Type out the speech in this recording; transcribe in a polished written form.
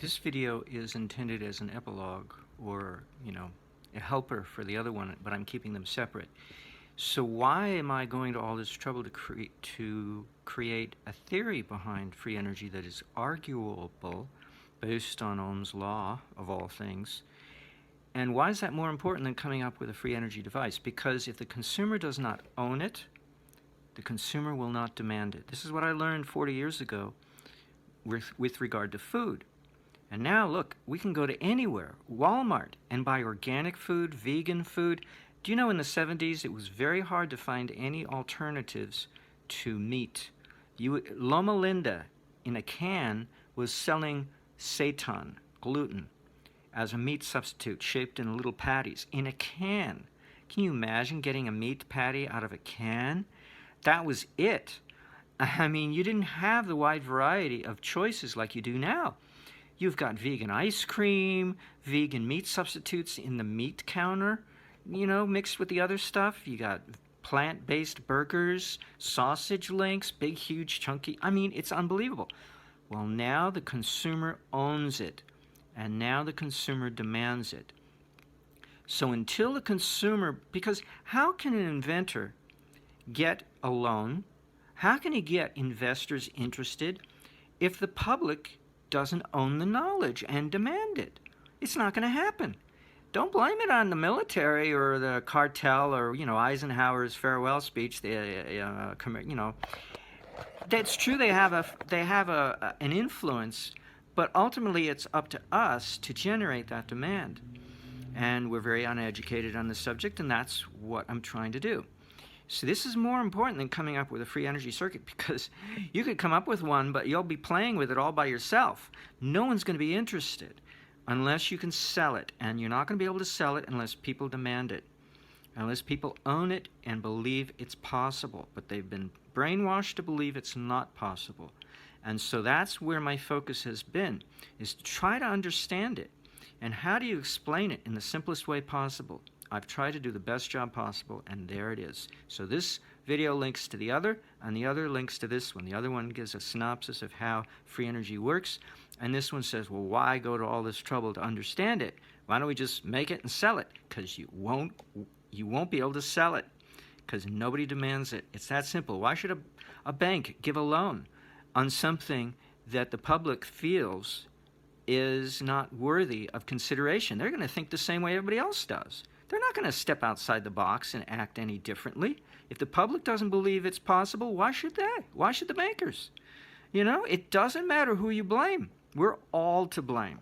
This video is intended as an epilogue or, a helper for the other one, but I'm keeping them separate. So why am I going to all this trouble to create a theory behind free energy that is arguable based on Ohm's law of all things? And why is that more important than coming up with a free energy device? Because if the consumer does not own it, the consumer will not demand it. This is what I learned 40 years ago with regard to food. And now, look, we can go to anywhere, Walmart, and buy organic food, vegan food. Do you know in the 70s it was very hard to find any alternatives to meat? Loma Linda in a can was selling seitan, gluten, as a meat substitute shaped in little patties in a can. Can you imagine getting a meat patty out of a can? That was it. I mean, you didn't have the wide variety of choices like you do now. You've got vegan ice cream, vegan meat substitutes in the meat counter, mixed with the other stuff. You got plant-based burgers, sausage links, big, huge, chunky. I mean, it's unbelievable. Well, now the consumer owns it, and now the consumer demands it. So until the consumer, because how can an inventor get a loan? How can he get investors interested if the public doesn't own the knowledge and demand it? It's not going to happen. Don't blame it on the military or the cartel or Eisenhower's farewell speech. That's true. They have an influence, but ultimately it's up to us to generate that demand. And we're very uneducated on the subject, and that's what I'm trying to do. So this is more important than coming up with a free energy circuit, because you could come up with one, but you'll be playing with it all by yourself. No one's going to be interested unless you can sell it, and you're not going to be able to sell it unless people demand it, unless people own it and believe it's possible. But they've been brainwashed to believe it's not possible. And so that's where my focus has been, is to try to understand it. And how do you explain it in the simplest way possible? I've tried to do the best job possible, and there it is. So this video links to the other, and the other links to this one. The other one gives a synopsis of how free energy works, and this one says, well, why go to all this trouble to understand it? Why don't we just make it and sell it? Because you won't be able to sell it, because nobody demands it. It's that simple. Why should a bank give a loan on something that the public feels is not worthy of consideration? They're going to think the same way everybody else does. They're not going to step outside the box and act any differently. If the public doesn't believe it's possible, why should they? Why should the bankers? It doesn't matter who you blame. We're all to blame.